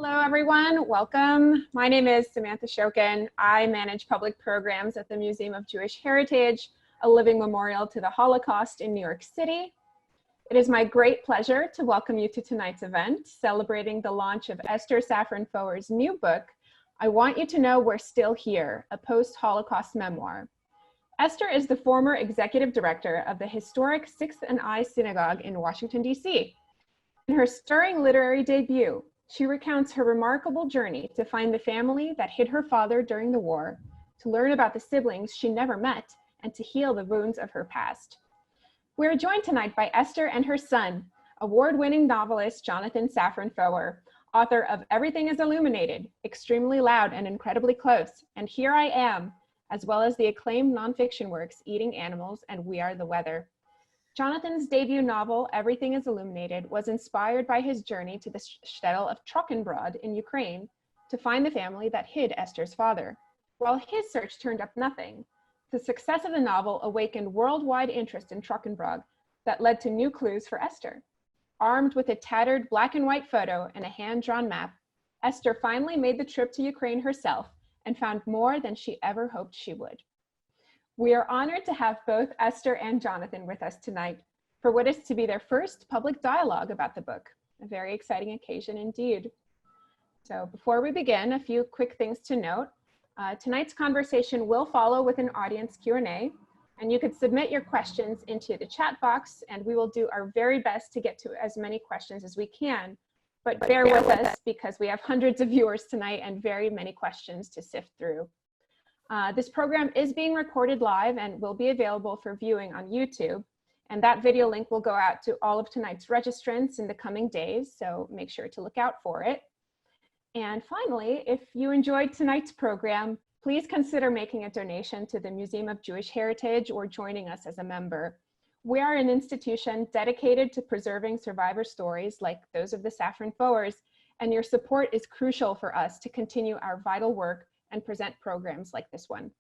Hello, everyone. Welcome. My name is Samantha Shokin. I manage public programs at the Museum of Jewish Heritage, a living memorial to the Holocaust in New York City. It is my great pleasure to welcome you to tonight's event, celebrating the launch of Esther Safran Foer's new book, I Want You to Know We're Still Here, a Post-Holocaust Memoir. Esther is the former executive director of the historic Sixth and I Synagogue in Washington, D.C. In her stirring literary debut, she recounts her remarkable journey to find the family that hid her father during the war, to learn about the siblings she never met, and to heal the wounds of her past. We are joined tonight by Esther and her son, award-winning novelist Jonathan Safran Foer, author of Everything Is Illuminated, Extremely Loud and Incredibly Close, and Here I Am, as well as the acclaimed nonfiction works Eating Animals and We Are the Weather. Jonathan's debut novel, Everything Is Illuminated, was inspired by his journey to the shtetl of Trochenbrod in Ukraine to find the family that hid Esther's father. While his search turned up nothing, the success of the novel awakened worldwide interest in Trochenbrod that led to new clues for Esther. Armed with a tattered black and white photo and a hand-drawn map, Esther finally made the trip to Ukraine herself and found more than she ever hoped she would. We are honored to have both Esther and Jonathan with us tonight for what is to be their first public dialogue about the book, a very exciting occasion indeed. So before we begin, a few quick things to note. Tonight's conversation will follow with an audience Q&A, and you could submit your questions into the chat box, and we will do our very best to get to as many questions as we can. But bear with us because we have hundreds of viewers tonight and very many questions to sift through. This program is being recorded live and will be available for viewing on YouTube. And that video link will go out to all of tonight's registrants in the coming days, so make sure to look out for it. And finally, if you enjoyed tonight's program, please consider making a donation to the Museum of Jewish Heritage or joining us as a member. We are an institution dedicated to preserving survivor stories like those of the Safran Foers, and your support is crucial for us to continue our vital work and present programs like this one.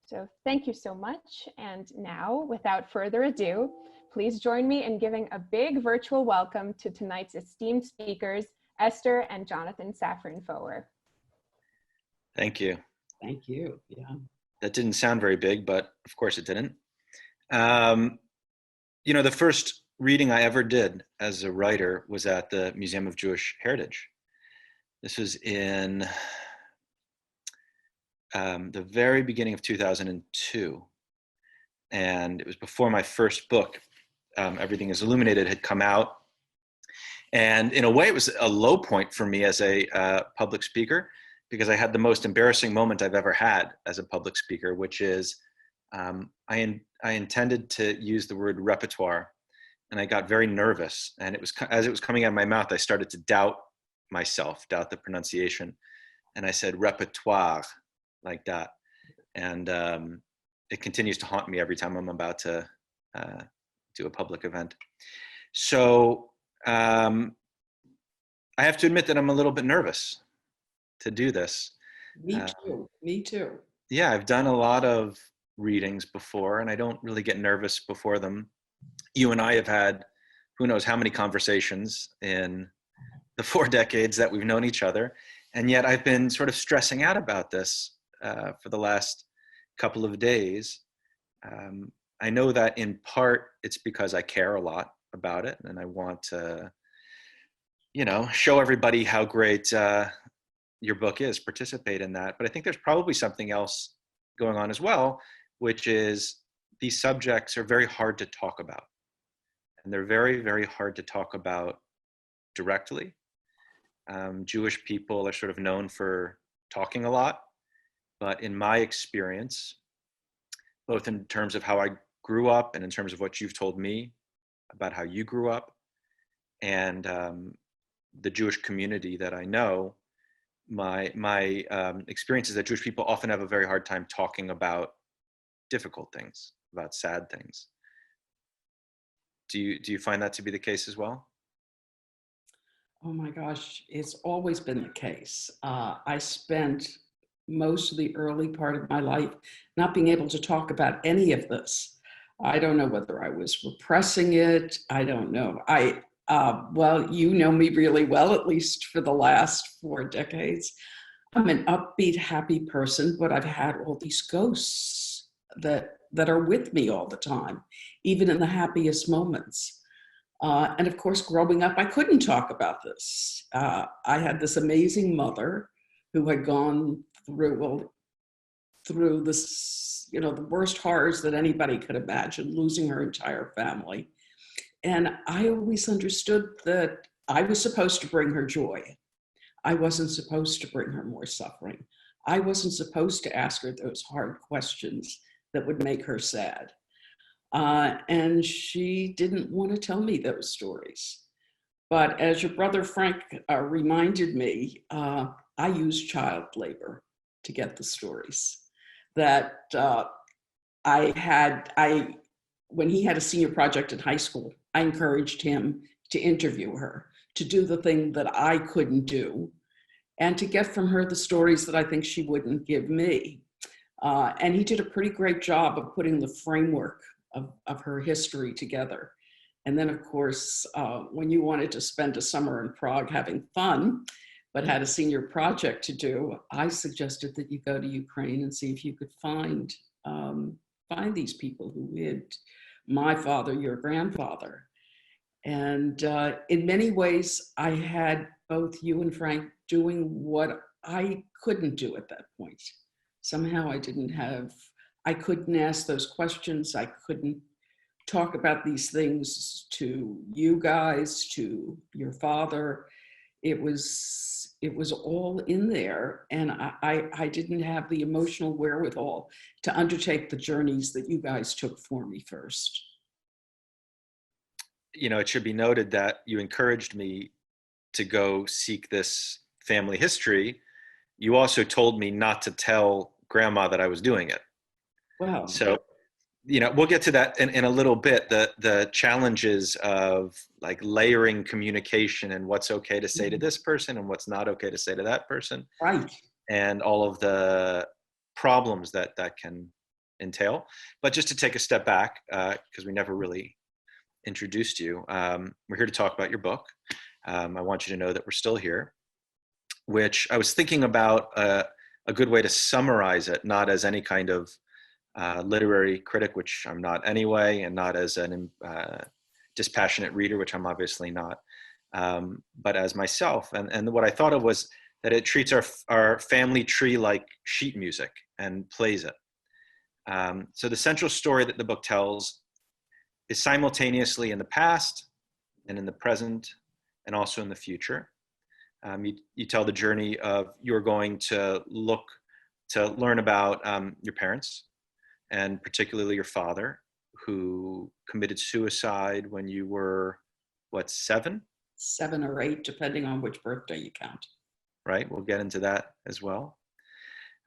So thank you so much. And now, without further ado, please join me in giving a big virtual welcome to tonight's esteemed speakers, Esther and Jonathan Safran Foer. Thank you. Thank you. Yeah. That didn't sound very big, but of course it didn't. You know, the first reading I ever did as a writer was at the Museum of Jewish Heritage. This was in the very beginning of 2002. And it was before my first book, Everything Is Illuminated, had come out. And in a way, it was a low point for me as a public speaker, because I had the most embarrassing moment I've ever had as a public speaker, which is I intended to use the word repertoire, and I got very nervous. And it was, as it was coming out of my mouth, I started to doubt myself, doubt the pronunciation. And I said repertoire, like that. And it continues to haunt me every time I'm about to do a public event. So I have to admit that I'm a little bit nervous to do this. Me too. Me too. Yeah, I've done a lot of readings before, and I don't really get nervous before them. You and I have had who knows how many conversations in the 4 decades that we've known each other, and yet I've been sort of stressing out about this for the last couple of days. I know that in part it's because I care a lot about it, and I want to, you know, show everybody how great your book is, participate in that. But I think there's probably something else going on as well, which is these subjects are very hard to talk about. And they're very, very hard to talk about directly. Jewish people are sort of known for talking a lot, but in my experience, both in terms of how I grew up and in terms of what you've told me about how you grew up, and the Jewish community that I know, my experience is that Jewish people often have a very hard time talking about difficult things, about sad things. Do you find that to be the case as well? Oh my gosh, it's always been the case. I spent most of the early part of my life not being able to talk about any of this. I don't know whether I was repressing it. I don't know. Well, you know me really well, at least for the last 4 decades. I'm an upbeat, happy person, but I've had all these ghosts that are with me all the time, even in the happiest moments. And of course, growing up, I couldn't talk about this. I had this amazing mother who had gone through this, the worst horrors that anybody could imagine, losing her entire family. And I always understood that I was supposed to bring her joy. I wasn't supposed to bring her more suffering. I wasn't supposed to ask her those hard questions that would make her sad. And she didn't want to tell me those stories. But as your brother Frank reminded me, I used child labor to get the stories. That when he had a senior project in high school, I encouraged him to interview her, to do the thing that I couldn't do, and to get from her the stories that I think she wouldn't give me. And he did a pretty great job of putting the framework of her history together. And then, of course, when you wanted to spend a summer in Prague having fun, but had a senior project to do, I suggested that you go to Ukraine and see if you could find these people who hid my father, your grandfather. And in many ways, I had both you and Frank doing what I couldn't do at that point. Somehow I couldn't ask those questions. I couldn't talk about these things to you guys, to your father. It was all in there, and I didn't have the emotional wherewithal to undertake the journeys that you guys took for me first. It should be noted that you encouraged me to go seek this family history. You also told me not to tell grandma that I was doing it. Wow. So, we'll get to that in a little bit, the challenges of like layering communication and what's okay to say to this person and what's not okay to say to that person. Right. And all of the problems that can entail. But just to take a step back, because we never really introduced you, we're here to talk about your book. I want you to know that we're still here, which I was thinking about a good way to summarize it, not as any kind of literary critic, which I'm not anyway, and not as an dispassionate reader, which I'm obviously not, but as myself. And what I thought of was that it treats our family tree like sheet music and plays it. So the central story that the book tells is simultaneously in the past and in the present and also in the future. You tell the journey of you're going to learn about your parents, and particularly your father, who committed suicide when you were, 7? 7 or 8, depending on which birthday you count. Right, we'll get into that as well.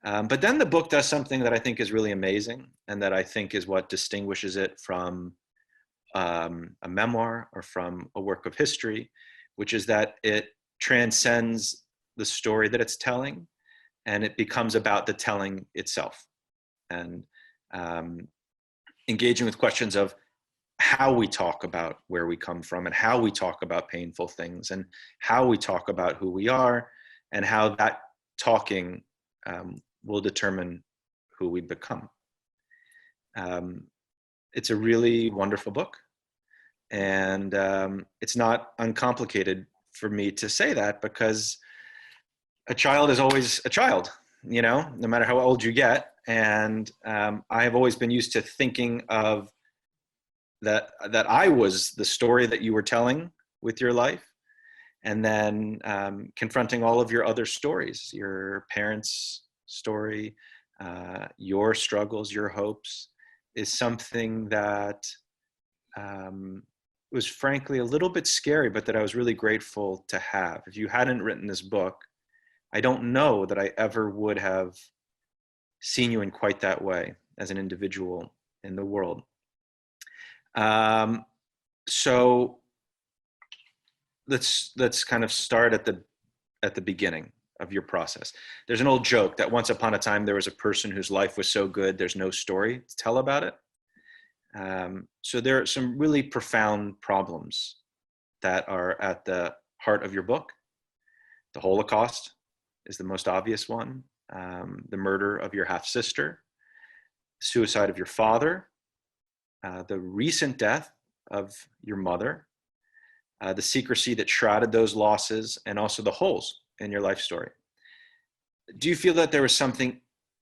But then the book does something that I think is really amazing, and that I think is what distinguishes it from a memoir or from a work of history, which is that it transcends the story that it's telling, and it becomes about the telling itself, and engaging with questions of how we talk about where we come from, and how we talk about painful things, and how we talk about who we are, and how that talking will determine who we become. It's a really wonderful book, and it's not uncomplicated for me to say that, because a child is always a child, no matter how old you get. And I have always been used to thinking of that I was the story that you were telling with your life, and then confronting all of your other stories, your parents' story, your struggles, your hopes, is something that was frankly a little bit scary, but that I was really grateful to have. If you hadn't written this book, I don't know that I ever would have seen you in quite that way as an individual in the world. So let's kind of start at the beginning of your process. There's an old joke that once upon a time there was a person whose life was so good there's no story to tell about it. So there are some really profound problems that are at the heart of your book. The Holocaust is the most obvious one. The murder of your half-sister, suicide of your father, the recent death of your mother, the secrecy that shrouded those losses, and also the holes in your life story. Do you feel that there was something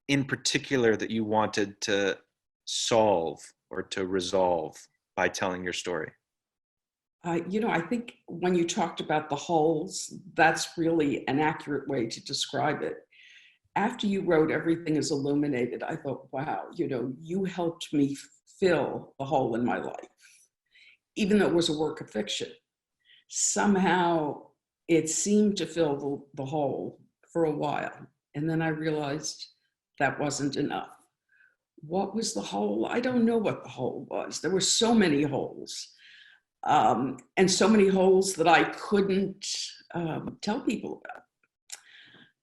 in particular that you wanted to solve or to resolve by telling your story? I think when you talked about the holes, that's really an accurate way to describe it. After you wrote Everything Is Illuminated, I thought, wow, you helped me fill the hole in my life. Even though it was a work of fiction, somehow it seemed to fill the hole for a while. And then I realized that wasn't enough. What was the hole? I don't know what the hole was. There were so many holes. And so many holes that I couldn't tell people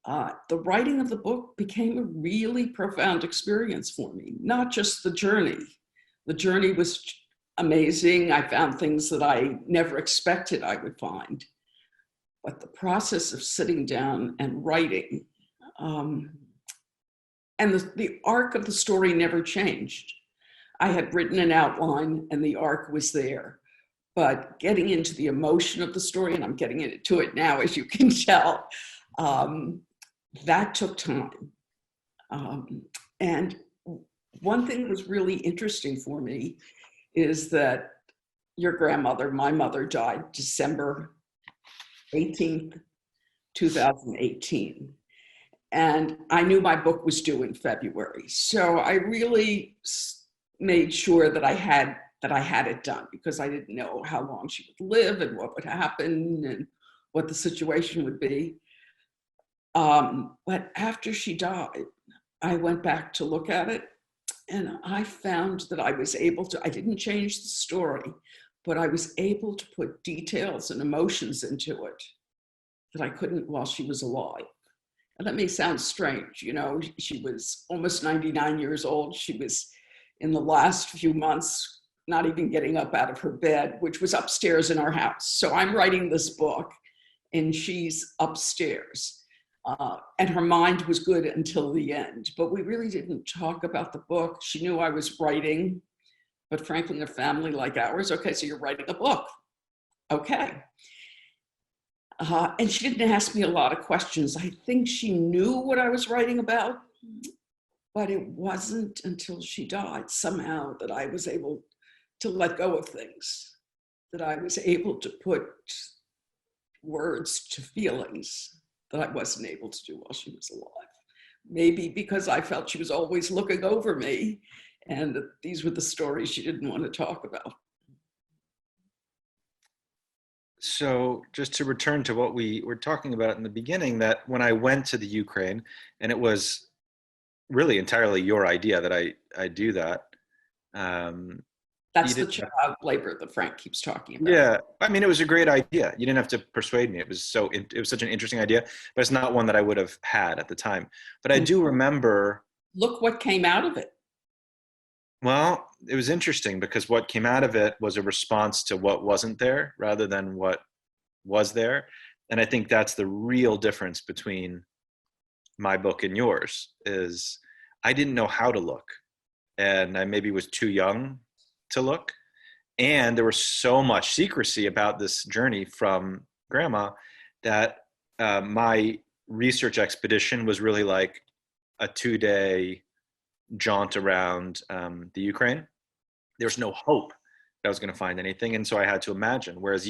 about. The writing of the book became a really profound experience for me, not just the journey. The journey was amazing. I found things that I never expected I would find. But the process of sitting down and writing, and the arc of the story never changed. I had written an outline and the arc was there. But getting into the emotion of the story, and I'm getting into it now, as you can tell, that took time. And one thing that was really interesting for me is that your grandmother, my mother, died December 18th, 2018. And I knew my book was due in February. So I really made sure that I had it done, because I didn't know how long she would live and what would happen and what the situation would be. But after she died, I went back to look at it, and I found that I was able to, I didn't change the story, but I was able to put details and emotions into it that I couldn't while she was alive. And that may sound strange, she was almost 99 years old. She was, in the last few months, not even getting up out of her bed, which was upstairs in our house. So I'm writing this book and she's upstairs. And her mind was good until the end, but we really didn't talk about the book. She knew I was writing, but frankly, in a family like ours, okay, so you're writing a book. Okay. And she didn't ask me a lot of questions. I think she knew what I was writing about, but it wasn't until she died somehow that I was able to let go of things, that I was able to put words to feelings that I wasn't able to do while she was alive. Maybe because I felt she was always looking over me, and that these were the stories she didn't want to talk about. So just to return to what we were talking about in the beginning, that when I went to the Ukraine, and it was really entirely your idea that I do that. That's the child labor that Frank keeps talking about. Yeah, I mean, it was a great idea. You didn't have to persuade me. It was such an interesting idea, but it's not one that I would have had at the time. But I do remember. Look what came out of it. Well, it was interesting because what came out of it was a response to what wasn't there rather than what was there. And I think that's the real difference between my book and yours, is I didn't know how to look, and I maybe was too young to look. And there was so much secrecy about this journey from Grandma that my research expedition was really like a 2-day jaunt around the Ukraine. There's no hope that I was going to find anything. And so I had to imagine, whereas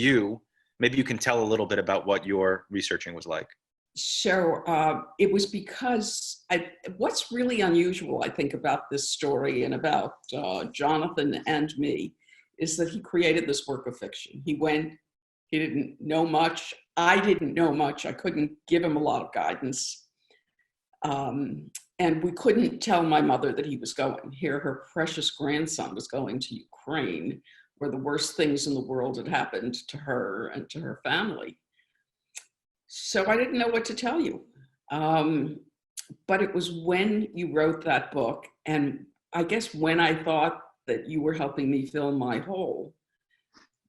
maybe you can tell a little bit about what your researching was like. So it was because what's really unusual, I think, about this story and about Jonathan and me is that he created this work of fiction. He didn't know much. I didn't know much. I couldn't give him a lot of guidance. And we couldn't tell my mother that he was going. Here, her precious grandson was going to Ukraine, where the worst things in the world had happened to her and to her family. So I didn't know what to tell you. But it was when you wrote that book, and I guess when I thought that you were helping me fill my hole,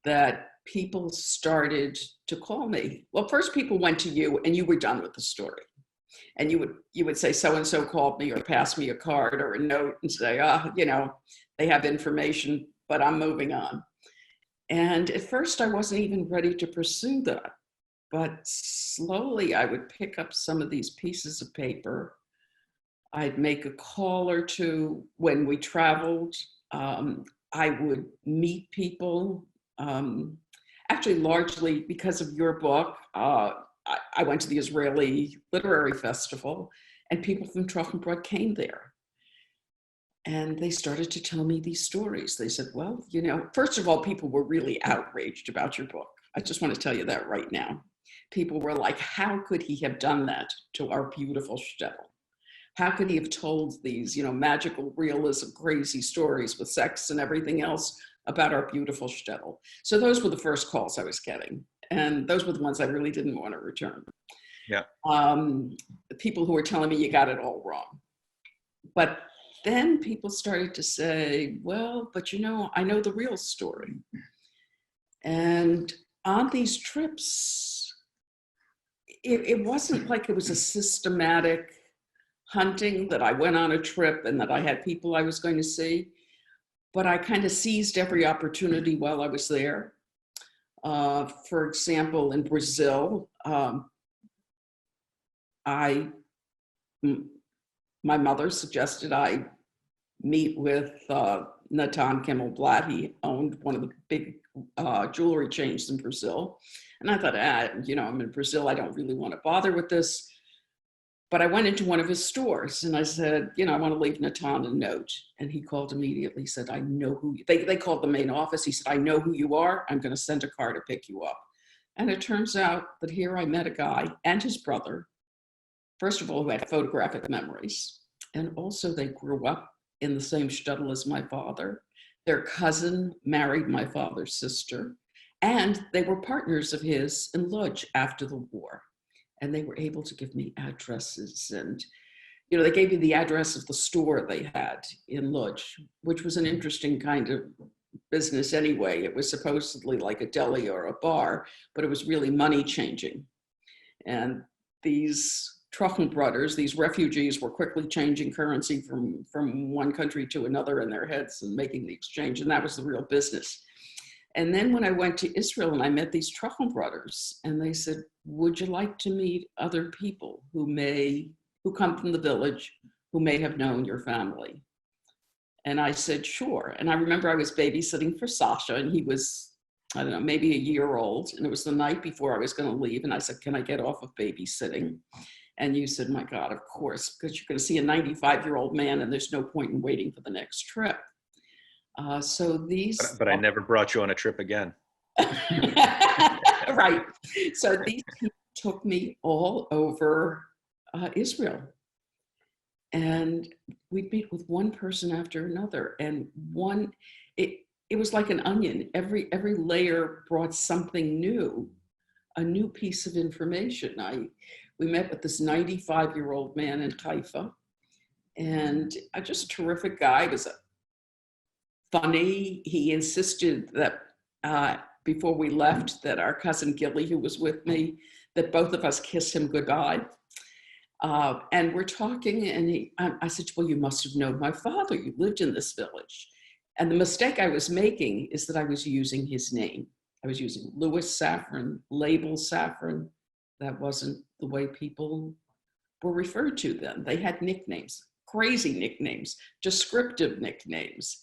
that people started to call me. Well, first people went to you and you were done with the story. And you would say, so-and-so called me, or pass me a card or a note and say, they have information, but I'm moving on. And at first I wasn't even ready to pursue that. But slowly I would pick up some of these pieces of paper. I'd make a call or two when we traveled. I would meet people. Actually, largely because of your book, I went to the Israeli Literary Festival, and people from Trochenbrod came there. And they started to tell me these stories. They said, well, first of all, people were really outraged about your book. I just want to tell you that right now. People were like, how could he have done that to our beautiful shtetl? How could he have told these, magical realism, crazy stories with sex and everything else about our beautiful shtetl? So those were the first calls I was getting. And those were the ones I really didn't want to return. Yeah. The people who were telling me you got it all wrong. But then people started to say, well, but I know the real story. And on these trips, it wasn't like it was a systematic hunting that I went on a trip and that I had people I was going to see, but I kind of seized every opportunity while I was there. For example, in Brazil, my mother suggested I meet with Natan Kimmelblatt. He owned one of the big jewelry chains in Brazil. And I thought, I'm in Brazil, I don't really want to bother with this. But I went into one of his stores and I said, I want to leave Natan a note. And he called immediately. He said, I know who they called the main office. He said, I know who you are. I'm going to send a car to pick you up. And it turns out that here I met a guy and his brother, first of all, who had photographic memories. And also they grew up in the same shtetl as my father. Their cousin married my father's sister. And they were partners of his in Lodz after the war. And they were able to give me addresses. And, they gave me the address of the store they had in Lodz, which was an interesting kind of business anyway. It was supposedly like a deli or a bar, but it was really money changing. And these Trochenbrothers, these refugees, were quickly changing currency from one country to another in their heads and making the exchange. And that was the real business. And then when I went to Israel and I met these Trochenbrothers, and they said, would you like to meet other people who come from the village, who may have known your family? And I said, sure. And I remember I was babysitting for Sasha, and he was, I don't know, maybe a year old. And it was the night before I was going to leave. And I said, can I get off of babysitting? And you said, my God, of course, because you're going to see a 95-year-old man and there's no point in waiting for the next trip. But I never brought you on a trip again. Right. So these people took me all over Israel. And we'd meet with one person after another. And it was like an onion. Every layer brought something new, a new piece of information. We met with this 95-year-old man in Haifa. And just a terrific guy. He was funny. He insisted that before we left, that our cousin Gilly, who was with me, that both of us kiss him goodbye. And we're talking, and I said, well, you must have known my father. You lived in this village. And the mistake I was making is that I was using his name. I was using Louis Safran, Label Safran. That wasn't the way people were referred to then. They had nicknames, crazy nicknames, descriptive nicknames.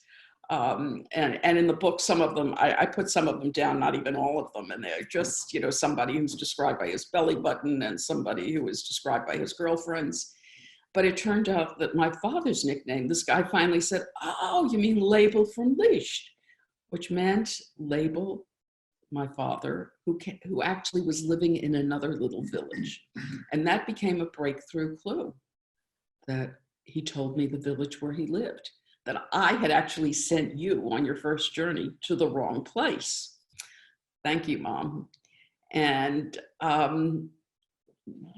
And in the book, some of them, I put some of them down, not even all of them. And they're just, somebody who's described by his belly button and somebody who was described by his girlfriends. But it turned out that my father's nickname, this guy finally said, oh, you mean Label from Lisht, which meant Label, my father, who actually was living in another little village. And that became a breakthrough clue that he told me the village where he lived, that I had actually sent you on your first journey to the wrong place. Thank you, Mom. And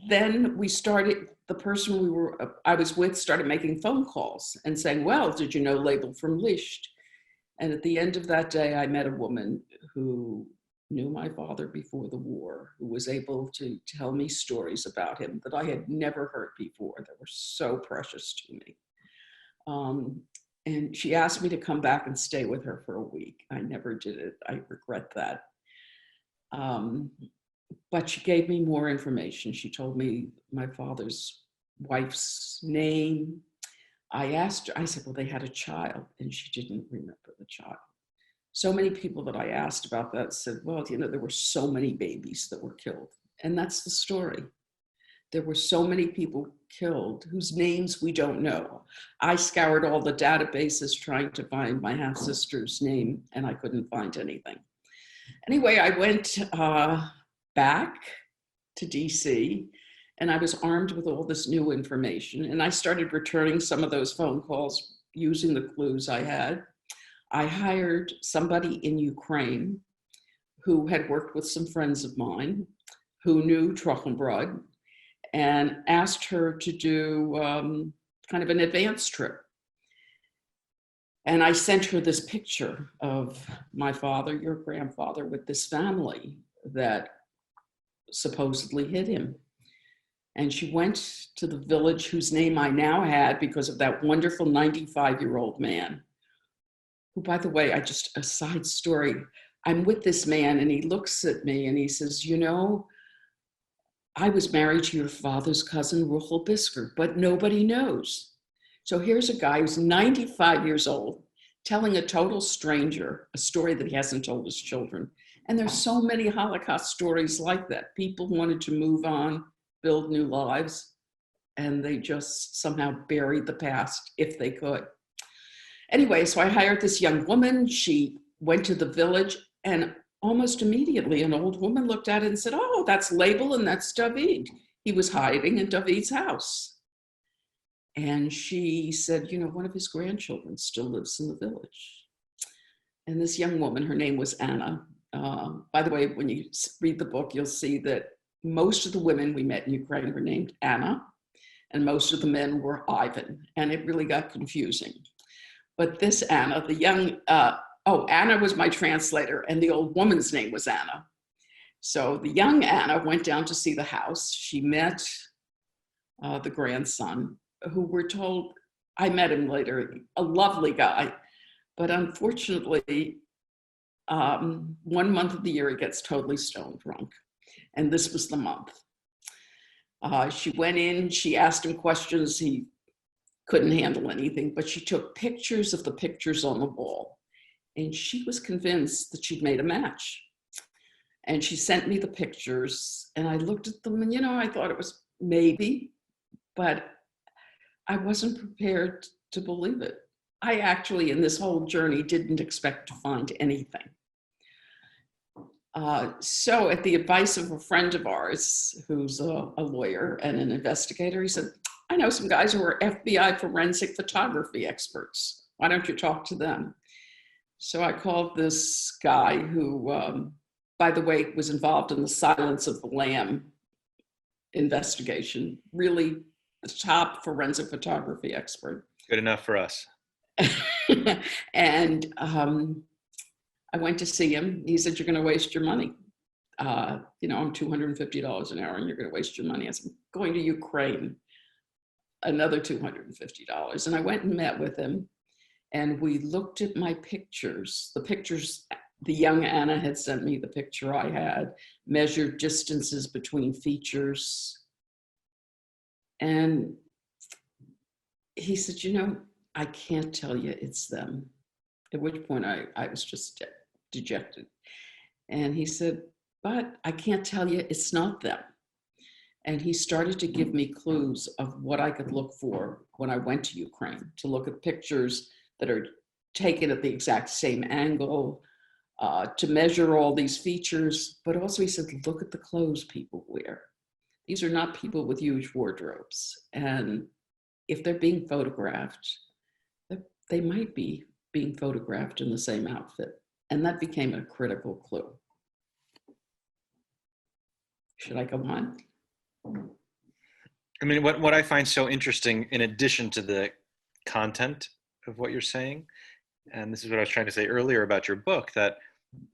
then we started, the person I was with started making phone calls and saying, well, did you know Label from Lisht? And at the end of that day, I met a woman who knew my father before the war, who was able to tell me stories about him that I had never heard before that were so precious to me. And she asked me to come back and stay with her for a week. I never did it. I regret that. But she gave me more information. She told me my father's wife's name. I asked her, I said, well, they had a child, and she didn't remember the child. So many people that I asked about that said, well, you know, there were so many babies that were killed. And that's the story. There were so many people killed whose names we don't know. I scoured all the databases trying to find my half-sister's name, and I couldn't find anything. Anyway, I went back to DC, and I was armed with all this new information, and I started returning some of those phone calls using the clues I had. I hired somebody in Ukraine who had worked with some friends of mine who knew Trochenbrod, and asked her to do kind of an advance trip. And I sent her this picture of my father, your grandfather, with this family that supposedly hid him. And she went to the village whose name I now had because of that wonderful 95-year-old man, who, by the way, a side story, I'm with this man and he looks at me and he says, you know, I was married to your father's cousin, Ruchel Bisker, but nobody knows. So here's a guy who's 95 years old telling a total stranger a story that he hasn't told his children. And there's so many Holocaust stories like that. People wanted to move on, build new lives, and they just somehow buried the past if they could. Anyway, so I hired this young woman. She went to the village, and almost immediately, an old woman looked at it and said, oh, that's Label and that's David. He was hiding in David's house. And she said, you know, one of his grandchildren still lives in the village. And this young woman, her name was Anna. By the way, when you read the book, you'll see that most of the women we met in Ukraine were named Anna, and most of the men were Ivan. And it really got confusing. But this Anna, the young, Anna was my translator, and the old woman's name was Anna. So the young Anna went down to see the house. She met the grandson, who we're told, I met him later, a lovely guy. But unfortunately, 1 month of the year, he gets totally stone drunk. And this was the month. She went in, she asked him questions. He couldn't handle anything, but she took pictures of the pictures on the wall. And she was convinced that she'd made a match. And she sent me the pictures, and I looked at them, and, you know, I thought it was maybe, but I wasn't prepared to believe it. I actually, in this whole journey, didn't expect to find anything. So at the advice of a friend of ours, who's a lawyer and an investigator, he said, I know some guys who are FBI forensic photography experts. Why don't you talk to them? So I called this guy who, by the way, was involved in the Silence of the Lamb investigation, really the top forensic photography expert. Good enough for us. And I went to see him. He said, you're going to waste your money. You know, I'm $250 an hour and you're going to waste your money. I said, I'm going to Ukraine, another $250. And I went and met with him. And we looked at my pictures, the young Anna had sent me the picture I had, measured distances between features. And he said, you know, I can't tell you it's them. At which point I was just dejected. And he said, but I can't tell you it's not them. And he started to give me clues of what I could look for when I went to Ukraine, to look at pictures that are taken at the exact same angle, to measure all these features. But also he said, look at the clothes people wear. These are not people with huge wardrobes. And if they're being photographed, they might be being photographed in the same outfit. And that became a critical clue. Should I go on? I mean, what I find so interesting, in addition to the content of what you're saying, and this is what I was trying to say earlier about your book, that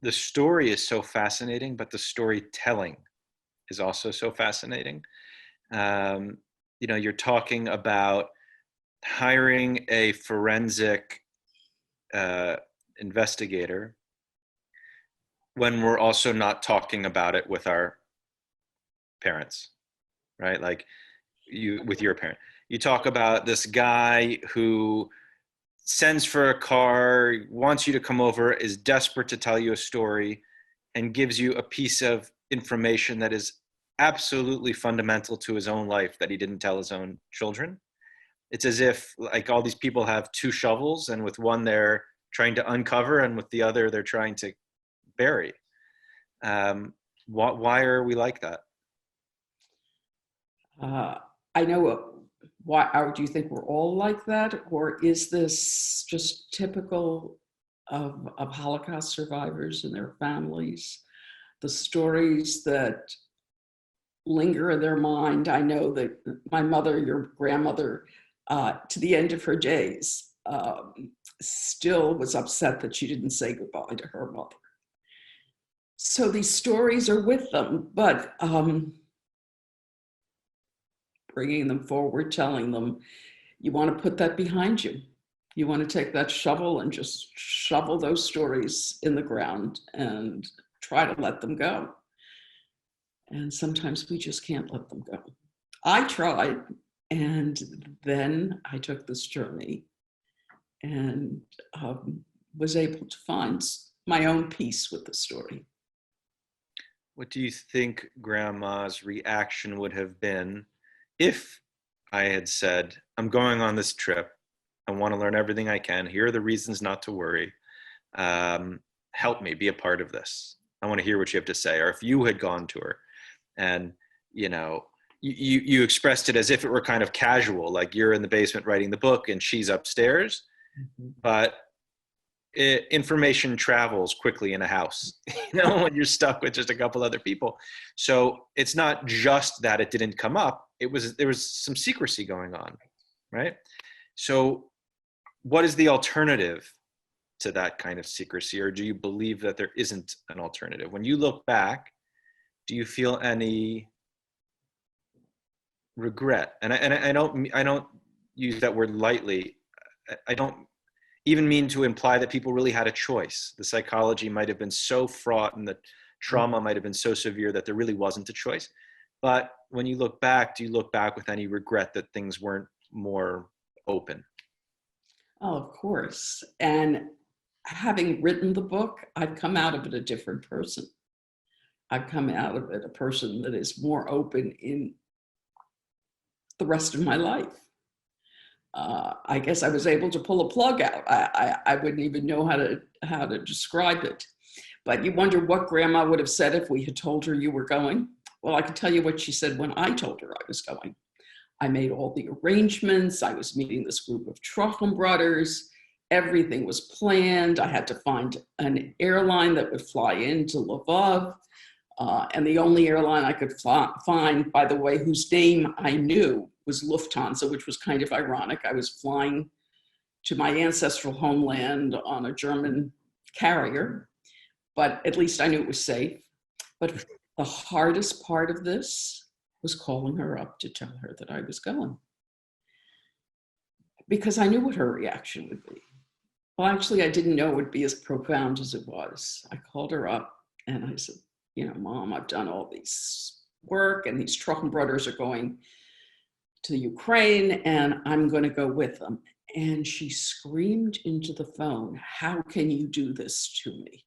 the story is so fascinating, but the storytelling is also so fascinating. You know, you're talking about hiring a forensic investigator when we're also not talking about it with our parents, right? Like you with your parent. You talk about this guy who sends for a car, wants you to come over, is desperate to tell you a story, and gives you a piece of information that is absolutely fundamental to his own life that he didn't tell his own children. It's as if like all these people have two shovels, and with one they're trying to uncover, and with the other they're trying to bury. Why are we like that? I know. Why do you think we're all like that, or is this just typical of Holocaust survivors and their families? The stories that linger in their mind. I know that my mother, your grandmother, to the end of her days, still was upset that she didn't say goodbye to her mother. So these stories are with them, but bringing them forward, telling them, you want to put that behind you. You want to take that shovel and just shovel those stories in the ground and try to let them go. And sometimes we just can't let them go. I tried, and then I took this journey and was able to find my own peace with the story. What do you think Grandma's reaction would have been if I had said, I'm going on this trip, I want to learn everything I can, here are the reasons not to worry, help me be a part of this, I want to hear what you have to say? Or if you had gone to her and, you know, you expressed it as if it were kind of casual, like you're in the basement writing the book and she's upstairs, but information travels quickly in a house, you know, when you're stuck with just a couple other people. So it's not just that it didn't come up, there was some secrecy going on, right? So what is the alternative to that kind of secrecy, or do you believe that there isn't an alternative? When you look back, do you feel any regret? And I don't use that word lightly. I don't even mean to imply that people really had a choice. The psychology might have been so fraught and the trauma might have been so severe that there really wasn't a choice. But when you look back, do you look back with any regret that things weren't more open? Oh, of course. And having written the book, I've come out of it a different person. I've come out of it a person that is more open in the rest of my life. I guess I was able to pull a plug out. I wouldn't even know how to describe it. But you wonder what Grandma would have said if we had told her you were going. Well, I can tell you what she said when I told her I was going. I made all the arrangements. I was meeting this group of Safran brothers. Everything was planned. I had to find an airline that would fly into Lvov. And the only airline I could find, by the way, whose name I knew, was Lufthansa, which was kind of ironic. I was flying to my ancestral homeland on a German carrier, but at least I knew it was safe. But the hardest part of this was calling her up to tell her that I was going, because I knew what her reaction would be. Well, actually, I didn't know it would be as profound as it was. I called her up and I said, you know, Mom, I've done all these work and these Safran brothers are going to Ukraine and I'm going to go with them. And she screamed into the phone, how can you do this to me?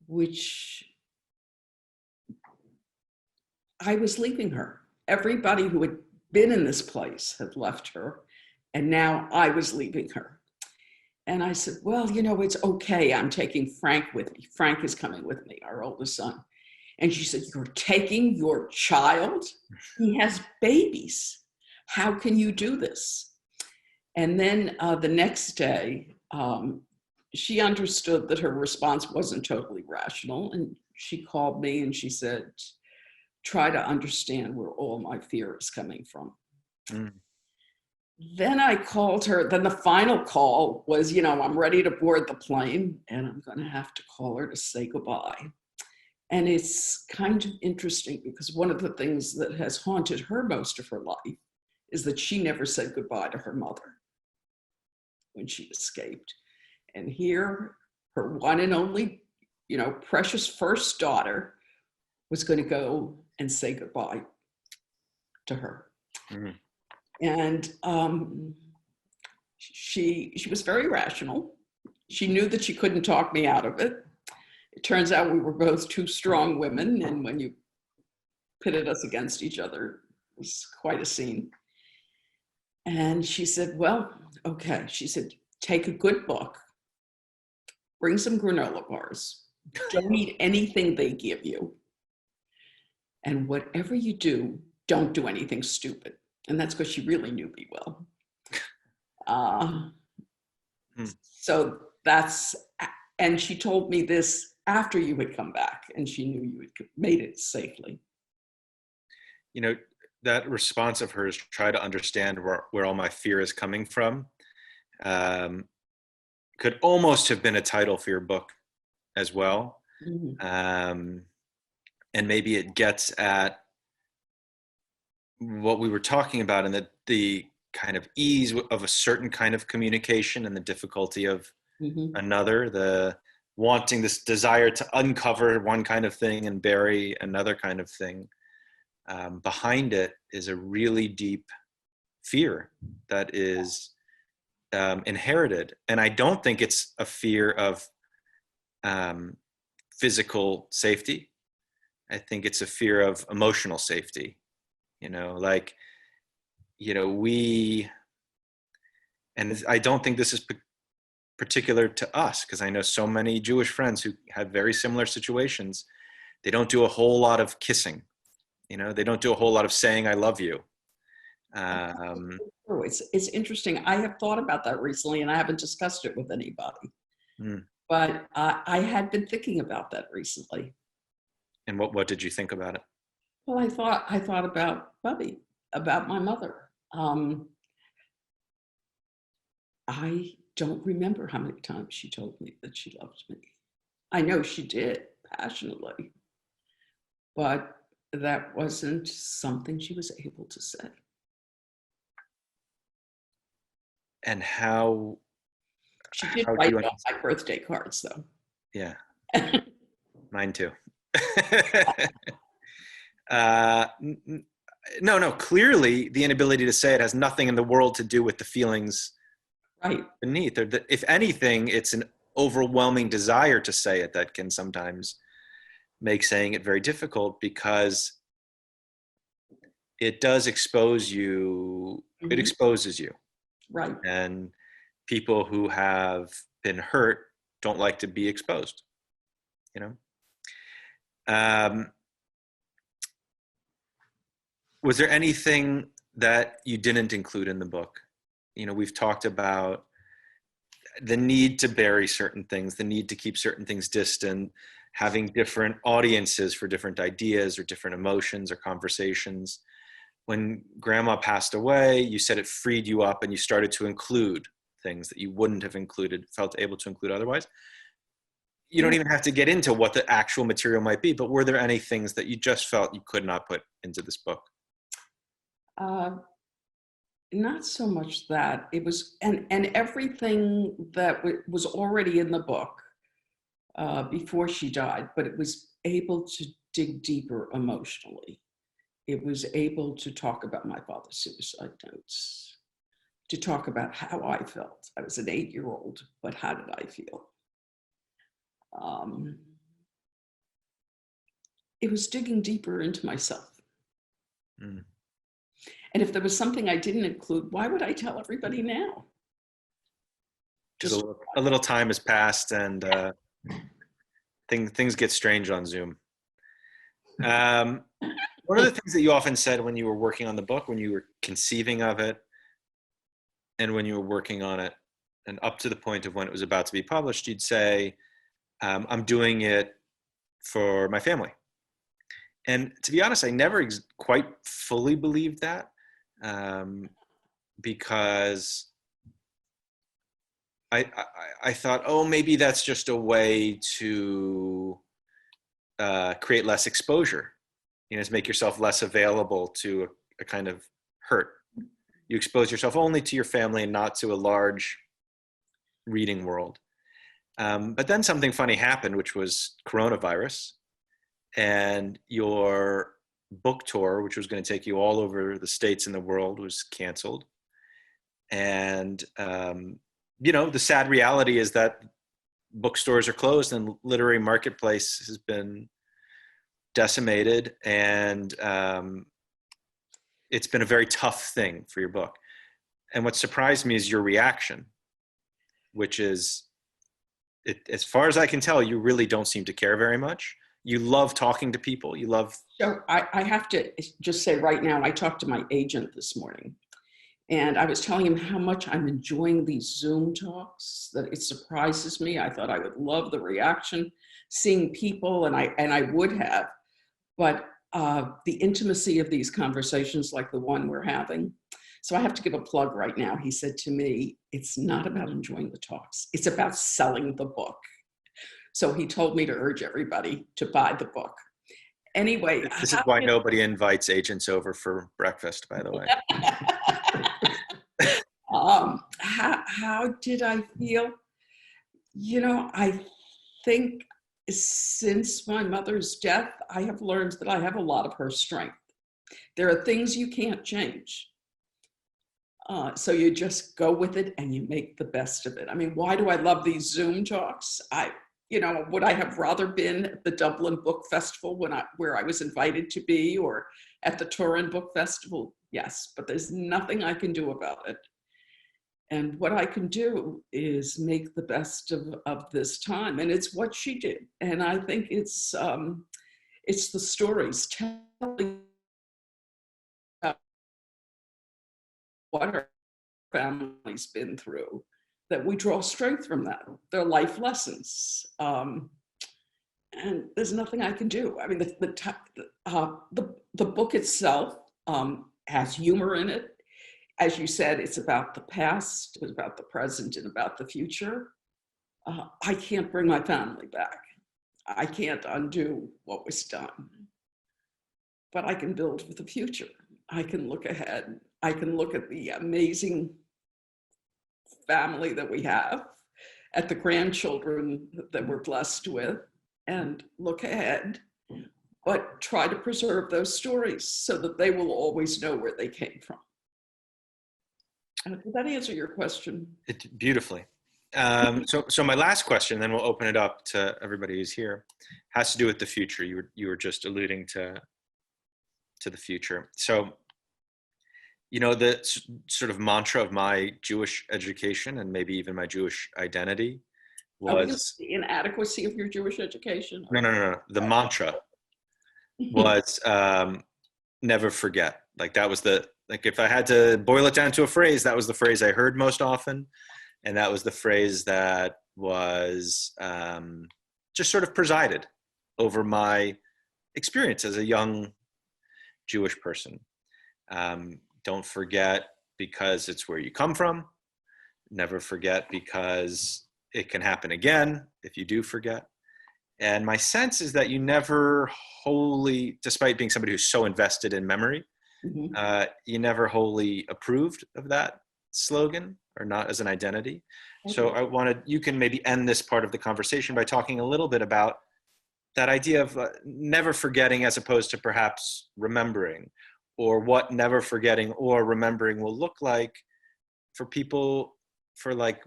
Which I was leaving her. Everybody who had been in this place had left her, and now I was leaving her. And I said, well, you know, it's okay. I'm taking Frank with me. Frank is coming with me, our oldest son. And she said, you're taking your child? He has babies. How can you do this? And then the next day, she understood that her response wasn't totally rational. And she called me and she said, try to understand where all my fear is coming from. then I called her. Then the final call was, I'm ready to board the plane and I'm going to have to call her to say goodbye. And it's kind of interesting because one of the things that has haunted her most of her life is that she never said goodbye to her mother when she escaped. And here, her one and only, precious first daughter was going to go and say goodbye to her. Mm-hmm. And she was very rational. She knew that she couldn't talk me out of it. It turns out we were both two strong women, and when you pitted us against each other, it was quite a scene. And she said, well, okay. She said, take a good book, bring some granola bars, don't eat anything they give you. And whatever you do, don't do anything stupid. And that's because she really knew me well. So and she told me this after you had come back and she knew you had made it safely. That response of hers, try to understand where all my fear is coming from, could almost have been a title for your book as well. Mm-hmm. And maybe it gets at what we were talking about and the kind of ease of a certain kind of communication and the difficulty of another, the wanting this desire to uncover one kind of thing and bury another kind of thing. Behind it is a really deep fear that is inherited. And I don't think it's a fear of physical safety. I think it's a fear of emotional safety. And I don't think this is particular to us, because I know so many Jewish friends who have very similar situations. They don't do a whole lot of kissing. They don't do a whole lot of saying, I love you. It's interesting. I have thought about that recently and I haven't discussed it with anybody. But I had been thinking about that recently. And what did you think about it? Well, I thought about Bubby, about my mother. I don't remember how many times she told me that she loved me. I know she did passionately, but that wasn't something she was able to say. And how? She did write on my birthday cards, though. Yeah, mine too. No. Clearly, the inability to say it has nothing in the world to do with the feelings right beneath. If anything, it's an overwhelming desire to say it that can sometimes make saying it very difficult, because it does expose you. Mm-hmm. It exposes you. Right. And people who have been hurt don't like to be exposed. Was there anything that you didn't include in the book? We've talked about the need to bury certain things, the need to keep certain things distant, having different audiences for different ideas or different emotions or conversations. When Grandma passed away, you said it freed you up and you started to include things that you wouldn't have felt able to include otherwise. You don't even have to get into what the actual material might be, but were there any things that you just felt you could not put into this book? Not so much that. It was, and everything that was already in the book before she died, but it was able to dig deeper emotionally. It was able to talk about my father's suicide notes, to talk about how I felt. I was an 8-year-old, but how did I feel? It was digging deeper into myself. Mm. And if there was something I didn't include, why would I tell everybody now? Just a little time has passed and things get strange on Zoom. One of the things that you often said when you were working on the book, when you were conceiving of it, and when you were working on it, and up to the point of when it was about to be published, you'd say, I'm doing it for my family. And to be honest, I never quite fully believed that. because I thought, oh, maybe that's just a way to create less exposure, to make yourself less available to a kind of hurt. You expose yourself only to your family and not to a large reading world. But then something funny happened, which was coronavirus, and your book tour, which was going to take you all over the states and the world, was canceled. And, the sad reality is that bookstores are closed and literary marketplace has been decimated. And it's been a very tough thing for your book. And what surprised me is your reaction, which is, as far as I can tell, you really don't seem to care very much. You love talking to people. You love. So I have to just say right now, I talked to my agent this morning, and I was telling him how much I'm enjoying these Zoom talks, that it surprises me. I thought I would love the reaction, seeing people, and I would have, but the intimacy of these conversations like the one we're having. So I have to give a plug right now. He said to me, it's not about enjoying the talks. It's about selling the book. So he told me to urge everybody to buy the book. Anyway. This is why nobody invites agents over for breakfast, by the way. How did I feel? I think since my mother's death, I have learned that I have a lot of her strength. There are things you can't change. So you just go with it and you make the best of it. I mean, why do I love these Zoom talks? Would I have rather been at the Dublin Book Festival where I was invited to be, or at the Turin Book Festival? Yes, but there's nothing I can do about it. And what I can do is make the best of this time. And it's what she did. And I think it's the stories telling what her family's been through, that we draw strength from that. They're life lessons. And there's nothing I can do. I mean, the book itself has humor in it. As you said, it's about the past, it's about the present, and about the future. I can't bring my family back. I can't undo what was done. But I can build for the future. I can look ahead. I can look at the amazing family that we have, at the grandchildren that we're blessed with, and look ahead, but try to preserve those stories so that they will always know where they came from. Did that answer your question? Beautifully. So my last question, then we'll open it up to everybody who's here, has to do with the future. You were just alluding to the future. So, the sort of mantra of my Jewish education and maybe even my Jewish identity was the inadequacy of your Jewish education. No. The mantra was never forget. Like that was if I had to boil it down to a phrase, that was the phrase I heard most often. And that was the phrase that was just sort of presided over my experience as a young Jewish person. Don't forget because it's where you come from. Never forget because it can happen again if you do forget. And my sense is that you never wholly, despite being somebody who's so invested in memory, you never wholly approved of that slogan, or not as an identity. Okay. So you can maybe end this part of the conversation by talking a little bit about that idea of never forgetting as opposed to perhaps remembering, or what never forgetting or remembering will look like for people, for like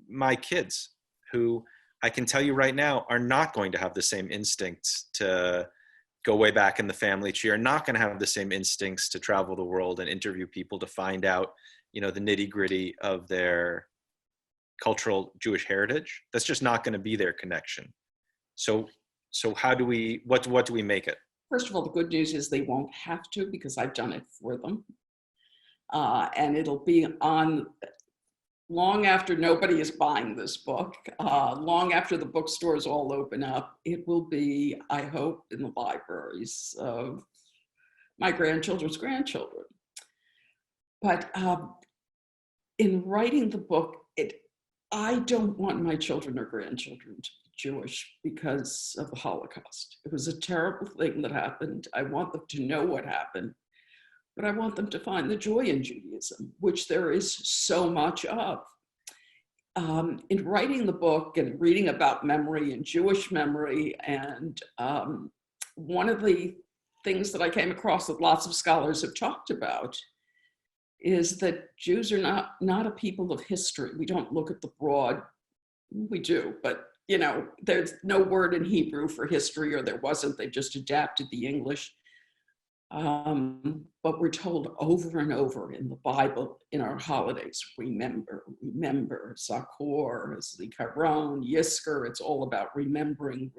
my kids, who I can tell you right now are not going to have the same instincts to go way back in the family tree, are not going to have the same instincts to travel the world and interview people to find out, the nitty gritty of their cultural Jewish heritage. That's just not going to be their connection. So how do we, what do we make it? First of all, the good news is they won't have to, because I've done it for them. And it'll be on long after nobody is buying this book, long after the bookstores all open up. It will be, I hope, in the libraries of my grandchildren's grandchildren. But in writing the book, I don't want my children or grandchildren to be Jewish because of the Holocaust. It was a terrible thing that happened. I want them to know what happened, but I want them to find the joy in Judaism, which there is so much of. In writing the book and reading about memory and Jewish memory, and one of the things that I came across that lots of scholars have talked about is that Jews are not a people of history. We don't look at the broad, we do, but there's no word in Hebrew for history, or there wasn't, they just adapted the English. But we're told over and over in the Bible, in our holidays, remember, Zakor, Zikaron, Yisker, it's all about remembering.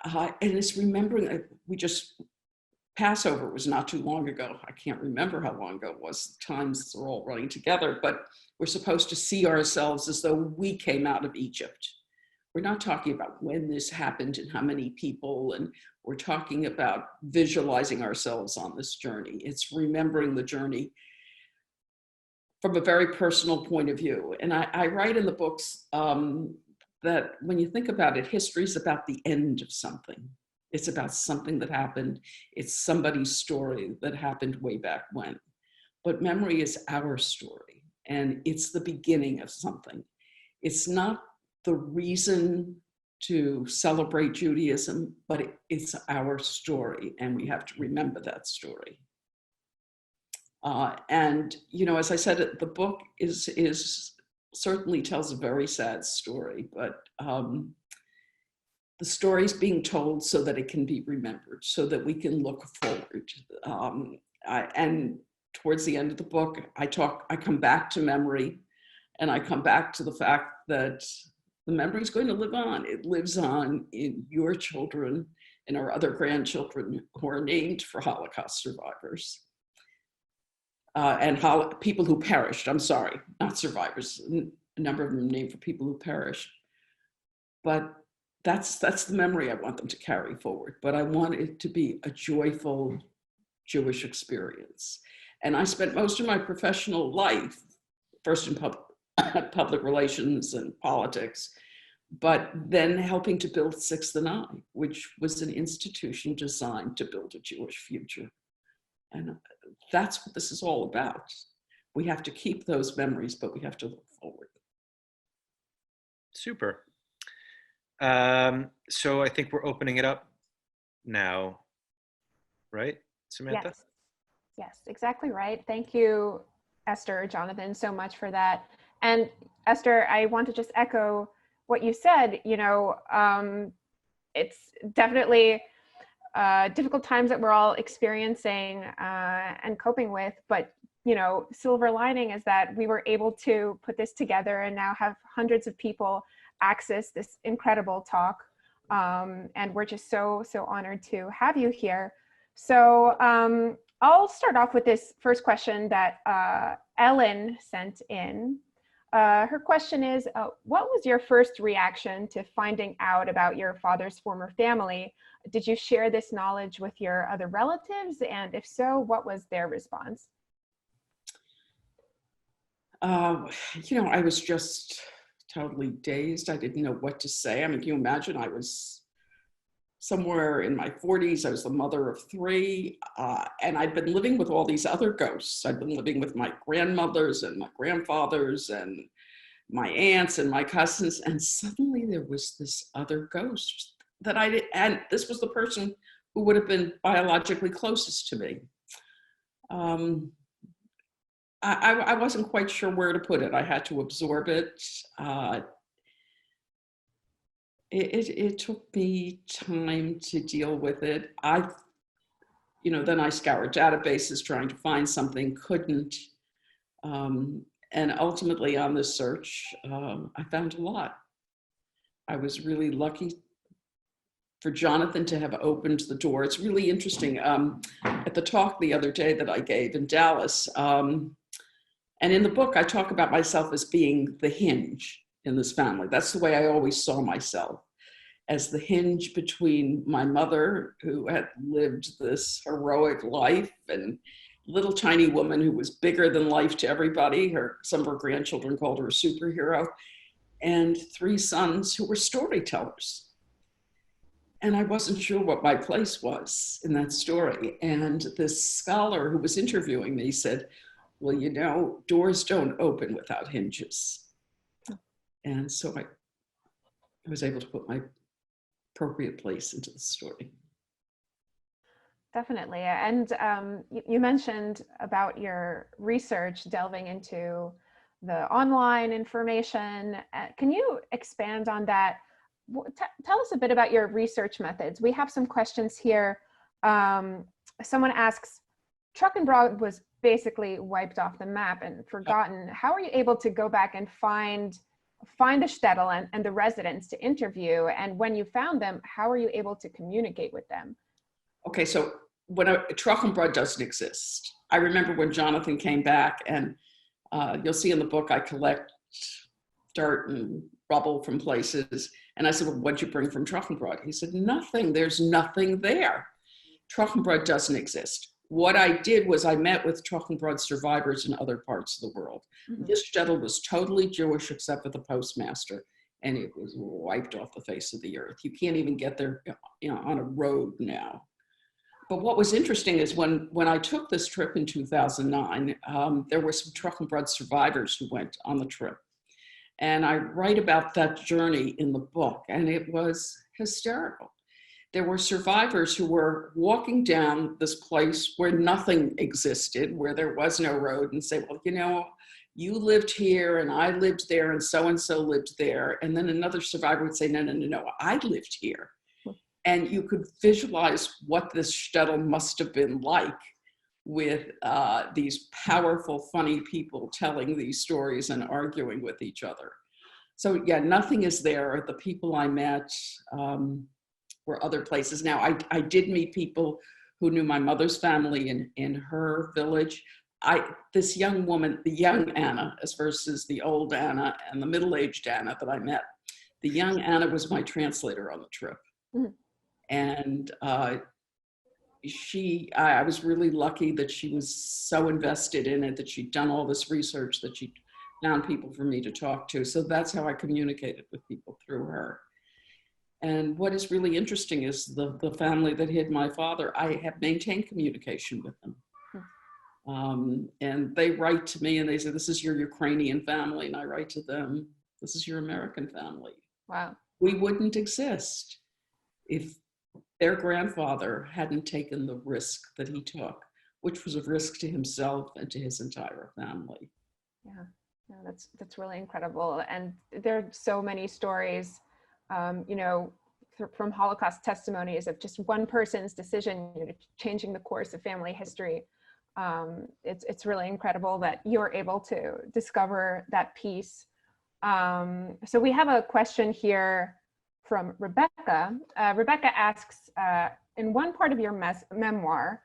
And it's remembering, Passover was not too long ago. I can't remember how long ago it was. Times are all running together, but we're supposed to see ourselves as though we came out of Egypt. We're not talking about when this happened and how many people, and we're talking about visualizing ourselves on this journey. It's remembering the journey from a very personal point of view. And I write in the books that when you think about it, history is about the end of something. It's about something that happened. It's somebody's story that happened way back when. But memory is our story, and it's the beginning of something. It's not the reason to celebrate Judaism, but it's our story, and we have to remember that story. And as I said, the book is certainly tells a very sad story, but the story's being told so that it can be remembered, so that we can look forward. And towards the end of the book, I come back to memory, and I come back to the fact that the memory is going to live on. It lives on in your children and our other grandchildren who are named for Holocaust survivors. And people who perished, I'm sorry, not survivors. A number of them named for people who perished. But that's the memory I want them to carry forward. But I want it to be a joyful Jewish experience. And I spent most of my professional life, first in public relations and politics, but then helping to build Sixth and I, which was an institution designed to build a Jewish future. And that's what this is all about. We have to keep those memories, but we have to look forward. Super. So I think we're opening it up now, right, Samantha? Yes, exactly right. Thank you, Esther, Jonathan, so much for that. And Esther, I want to just echo what you said. It's definitely difficult times that we're all experiencing and coping with, but silver lining is that we were able to put this together and now have hundreds of people access this incredible talk. And we're just so honored to have you here. So I'll start off with this first question that Ellen sent in. Her question is, what was your first reaction to finding out about your father's former family? Did you share this knowledge with your other relatives? And if so, what was their response? I was just totally dazed. I didn't know what to say. I mean, can you imagine? I was somewhere in my 40s. I was the mother of 3, and I'd been living with all these other ghosts. I'd been living with my grandmothers and my grandfathers and my aunts and my cousins, and suddenly there was this other ghost that and this was the person who would have been biologically closest to me. I wasn't quite sure where to put it. I had to absorb it. It took me time to deal with it. Then I scoured databases trying to find something, couldn't. And ultimately on this search, I found a lot. I was really lucky for Jonathan to have opened the door. It's really interesting. At the talk the other day that I gave in Dallas, and in the book, I talk about myself as being the hinge in this family. That's the way I always saw myself, as the hinge between my mother, who had lived this heroic life and little tiny woman who was bigger than life to everybody. Some of her grandchildren called her a superhero, and 3 sons who were storytellers. And I wasn't sure what my place was in that story. And this scholar who was interviewing me said, well, you know, doors don't open without hinges. And so I was able to put my appropriate place into the story. Definitely. And you mentioned about your research delving into the online information. Can you expand on that? Tell us a bit about your research methods. We have some questions here. Someone asks, Trockenbrod was basically wiped off the map and forgotten. How are you able to go back and find the shtetl and the residents to interview? And when you found them, how are you able to communicate with them? Okay, so Trockenbrod doesn't exist. I remember when Jonathan came back, and you'll see in the book, I collect dirt and rubble from places. And I said, well, what'd you bring from Trockenbrod? He said, nothing, there's nothing there. Trockenbrod doesn't exist. What I did was I met with Trockenbrod survivors in other parts of the world. Mm-hmm. This shtetl was totally Jewish except for the postmaster, and it was wiped off the face of the earth. You can't even get there, you know, on a road now. But what was interesting is when I took this trip in 2009, there were some Trockenbrod survivors who went on the trip. And I write about that journey in the book, and it was hysterical. There were survivors who were walking down this place where nothing existed, where there was no road, and say, well, you know, you lived here and I lived there and so lived there. And then another survivor would say, no, I lived here. And you could visualize what this shtetl must have been like with these powerful, funny people telling these stories and arguing with each other. So yeah, nothing is there. The people I met were other places. Now, I did meet people who knew my mother's family in her village. This young woman, the young Anna, as versus the old Anna and the middle-aged Anna that I met, the young Anna was my translator on the trip. Mm-hmm. And I was really lucky that she was so invested in it, that she'd done all this research, that she found people for me to talk to. So that's how I communicated with people, through her. And what is really interesting is the family that hid my father, I have maintained communication with them. And they write to me and they say, this is your Ukrainian family. And I write to them, this is your American family. Wow. We wouldn't exist if their grandfather hadn't taken the risk that he took, which was a risk to himself and to his entire family. Yeah, no, that's really incredible. And there are so many stories, you know, from Holocaust testimonies of just one person's decision, you know, changing the course of family history. It's really incredible that you're able to discover that piece. So we have a question here from Rebecca. Rebecca asks, in one part of your memoir,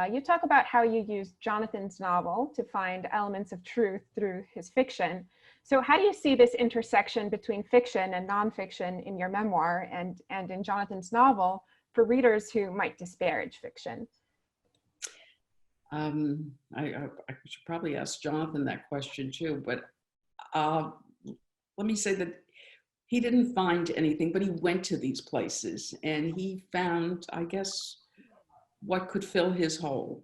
you talk about how you used Jonathan's novel to find elements of truth through his fiction. So how do you see this intersection between fiction and nonfiction in your memoir and in Jonathan's novel for readers who might disparage fiction? I should probably ask Jonathan that question too, but let me say that he didn't find anything, but he went to these places and he found, I guess, what could fill his hole.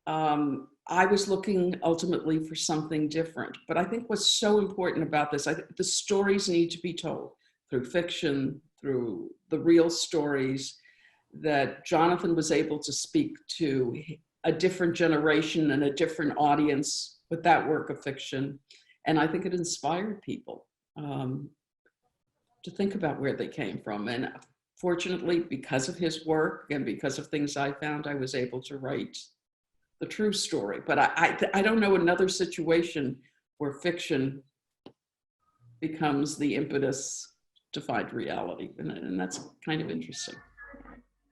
I was looking ultimately for something different, but I think what's so important about this, I think the stories need to be told through fiction, through the real stories, that Jonathan was able to speak to a different generation and a different audience with that work of fiction. And I think it inspired people to think about where they came from. And fortunately, because of his work and because of things I found, I was able to write the true story. But I don't know another situation where fiction becomes the impetus to find reality. And that's kind of interesting.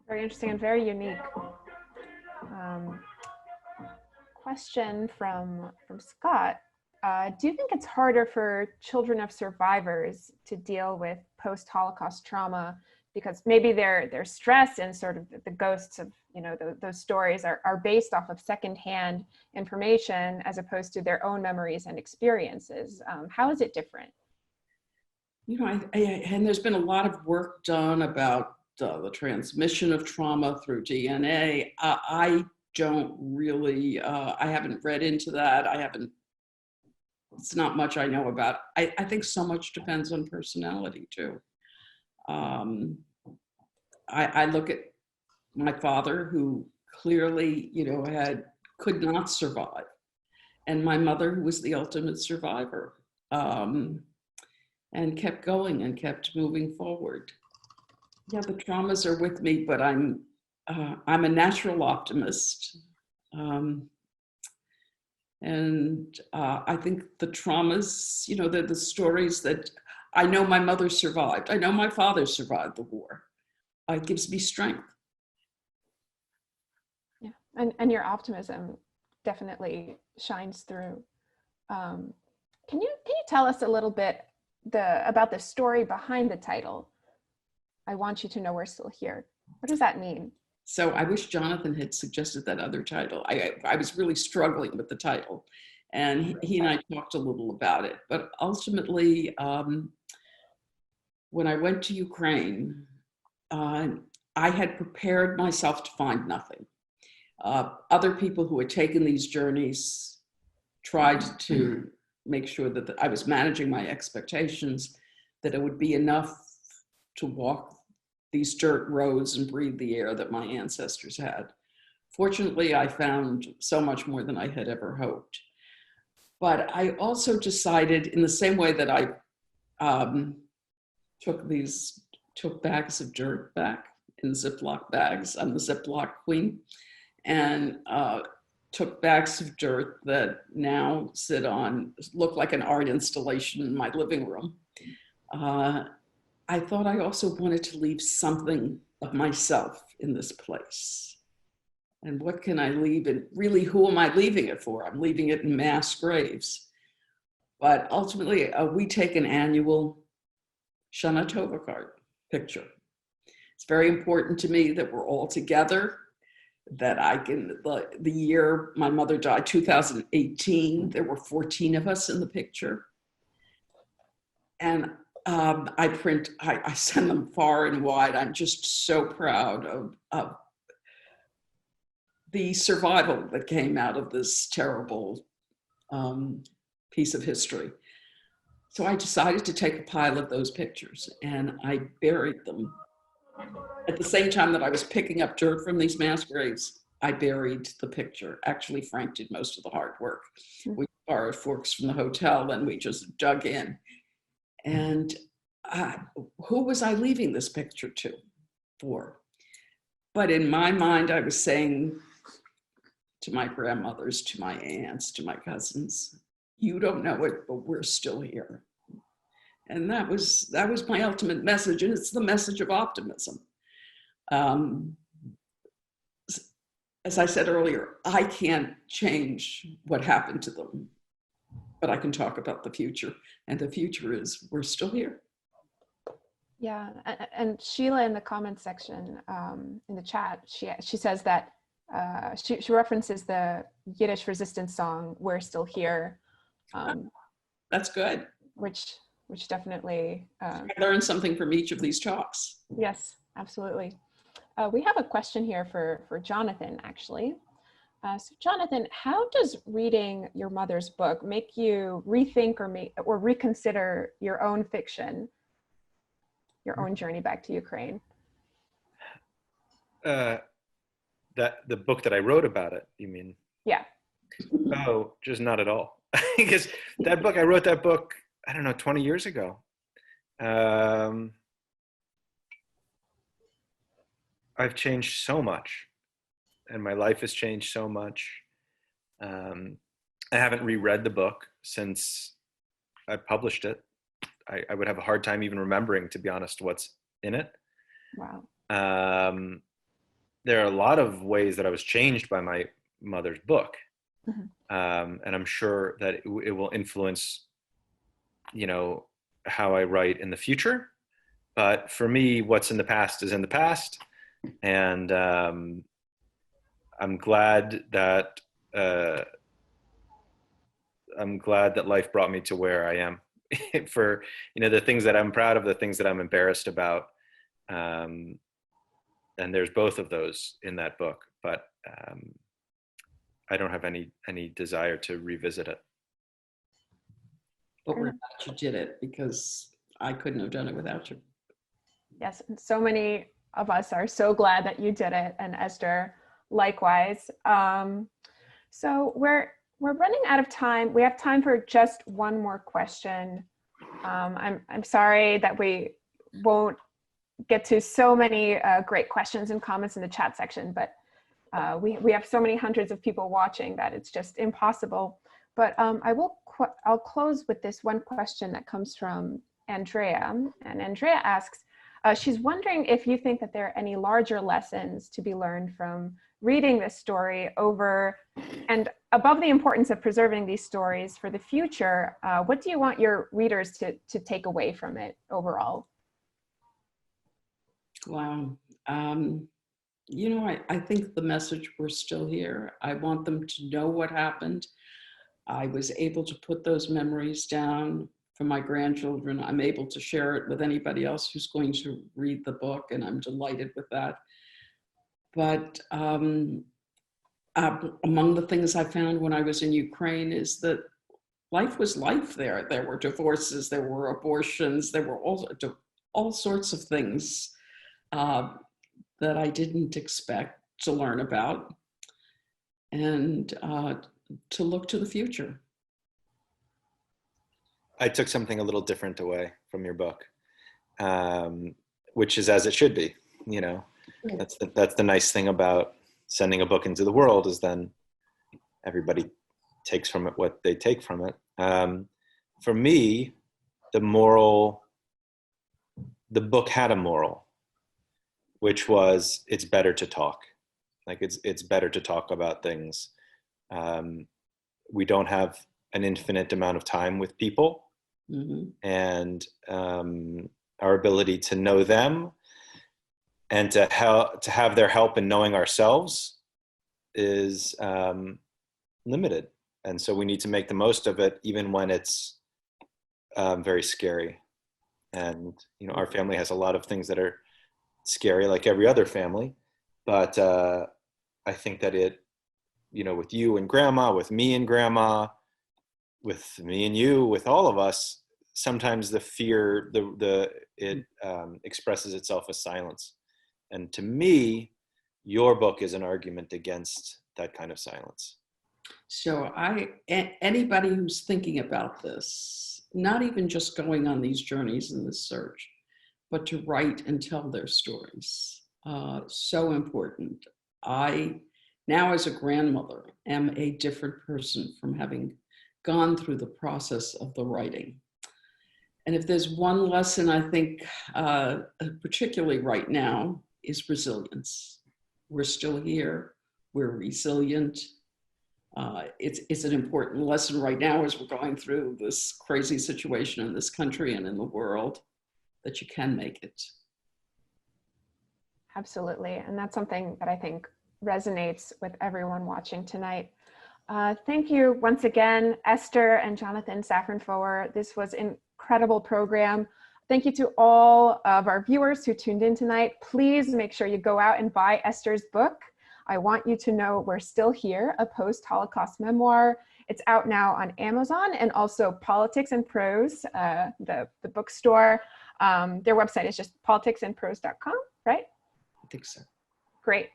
Very interesting and very unique. Question from Scott. Do you think it's harder for children of survivors to deal with post-Holocaust trauma because maybe their stress and sort of the ghosts of you know, those stories are based off of secondhand information as opposed to their own memories and experiences. How is it different? You know, and there's been a lot of work done about the transmission of trauma through DNA. I don't really, I haven't read into that. It's not much I know about. I think so much depends on personality too. I look at my father, who clearly, you know, could not survive, and my mother, who was the ultimate survivor, and kept going and kept moving forward. Yeah, the traumas are with me, but I'm a natural optimist, and I think the traumas, you know, the stories that I know my mother survived. I know my father survived the war. It gives me strength. Yeah, and your optimism definitely shines through. Can you tell us a little bit about the story behind the title? I want you to know we're still here. What does that mean? So I wish Jonathan had suggested that other title. I was really struggling with the title, and he and I talked a little about it. But ultimately, when I went to Ukraine, I had prepared myself to find nothing. Other people who had taken these journeys tried to make sure that I was managing my expectations, that it would be enough to walk these dirt roads and breathe the air that my ancestors had. Fortunately, I found so much more than I had ever hoped. But I also decided, in the same way that I took bags of dirt back in Ziploc bags, I'm the Ziploc queen, and took bags of dirt that now look like an art installation in my living room. I thought I also wanted to leave something of myself in this place. And what can I leave? And really, who am I leaving it for? I'm leaving it in mass graves. But ultimately, we take an annual Shana Tova card picture. It's very important to me that we're all together, that the year my mother died, 2018, there were 14 of us in the picture. And I send them far and wide. I'm just so proud of the survival that came out of this terrible piece of history. So I decided to take a pile of those pictures and I buried them. At the same time that I was picking up dirt from these mass graves, I buried the picture. Actually, Frank did most of the hard work. We borrowed forks from the hotel and we just dug in. And who was I leaving this picture for? But in my mind, I was saying to my grandmothers, to my aunts, to my cousins, you don't know it, but we're still here. And that was my ultimate message, and it's the message of optimism. As I said earlier, I can't change what happened to them, but I can talk about the future, and the future is we're still here. Yeah, and Sheila in the comments section, in the chat, she says that she references the Yiddish resistance song "We're Still Here." That's good. Which definitely I learned something from each of these talks. Yes, absolutely. We have a question here for Jonathan, actually. So Jonathan, how does reading your mother's book make you rethink or reconsider your own fiction, your own journey back to Ukraine? That the book that I wrote about it, you mean? Yeah. Oh, just not at all. Because I wrote that book, I don't know, 20 years ago. I've changed so much and my life has changed so much. I haven't reread the book since I published it. I would have a hard time even remembering, to be honest, what's in it. Wow. There are a lot of ways that I was changed by my mother's book. Mm-hmm. And I'm sure that it will influence, how I write in the future. But for me, what's in the past is in the past. And I'm glad that life brought me to where I am. For, you know, the things that I'm proud of, the things that I'm embarrassed about, and there's both of those in that book. But I don't have any desire to revisit it. But we're glad you did it, because I couldn't have done it without you. Yes, and so many of us are so glad that you did it, and Esther, likewise. So we're running out of time. We have time for just one more question. I'm sorry that we won't get to so many great questions and comments in the chat section, but we have so many hundreds of people watching that it's just impossible. But I'll close with this one question that comes from Andrea. And Andrea asks, she's wondering if you think that there are any larger lessons to be learned from reading this story over and above the importance of preserving these stories for the future. What do you want your readers to take away from it overall? Wow. You know, I think the message, we're still here. I want them to know what happened. I was able to put those memories down for my grandchildren. I'm able to share it with anybody else who's going to read the book, and I'm delighted with that. But among the things I found when I was in Ukraine is that life was life there. There were divorces, there were abortions, there were all sorts of things that I didn't expect to learn about, and to look to the future. I took something a little different away from your book, which is as it should be. You know, that's the nice thing about sending a book into the world, is then everybody takes from it what they take from it. For me, the book had a moral, which was, it's better to talk. Like it's better to talk about things. We don't have an infinite amount of time with people, and our ability to know them and to have their help in knowing ourselves is limited. And so we need to make the most of it, even when it's very scary. And, you know, our family has a lot of things that are scary, like every other family. But I think that it, you know, with you and grandma, with me and grandma, with me and you, with all of us, sometimes the fear, it expresses itself as silence. And to me, your book is an argument against that kind of silence. So anybody who's thinking about this, not even just going on these journeys in this search, but to write and tell their stories, so important. I, now as a grandmother, am a different person from having gone through the process of the writing. And if there's one lesson I think, particularly right now, is resilience. We're still here, we're resilient. It's an important lesson right now as we're going through this crazy situation in this country and in the world, that you can make it. Absolutely, and that's something that I think resonates with everyone watching tonight. Thank you once again, Esther and Jonathan Safran Foer. This was an incredible program. Thank you to all of our viewers who tuned in tonight. Please make sure you go out and buy Esther's book, I Want You to Know We're Still Here, a Post-Holocaust Memoir. It's out now on Amazon, and also Politics and Prose, the bookstore. Their website is just politicsandprose.com, right? I think so. Great.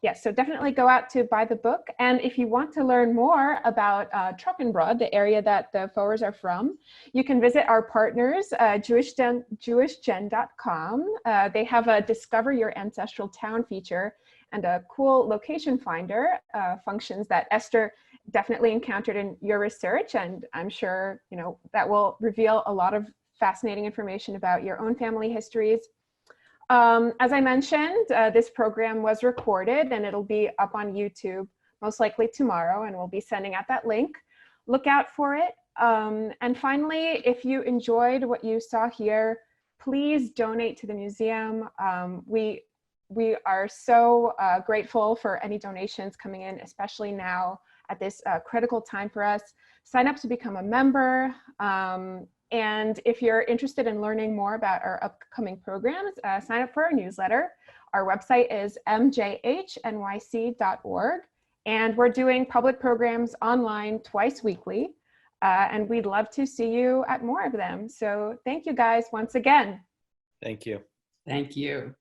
Yes, so definitely go out to buy the book. And if you want to learn more about Trockenbrod, the area that the Foers are from, you can visit our partners, jewishgen.com. They have a Discover Your Ancestral Town feature and a cool location finder functions that Esther definitely encountered in your research. And I'm sure, you know, that will reveal a lot of fascinating information about your own family histories. As I mentioned, this program was recorded and it'll be up on YouTube most likely tomorrow, and we'll be sending out that link. Look out for it. And finally, if you enjoyed what you saw here, please donate to the museum. We we are so grateful for any donations coming in, especially now at this critical time for us. Sign up to become a member. And if you're interested in learning more about our upcoming programs, sign up for our newsletter. Our website is mjhnyc.org. And we're doing public programs online twice weekly. And we'd love to see you at more of them. So thank you guys once again. Thank you. Thank you.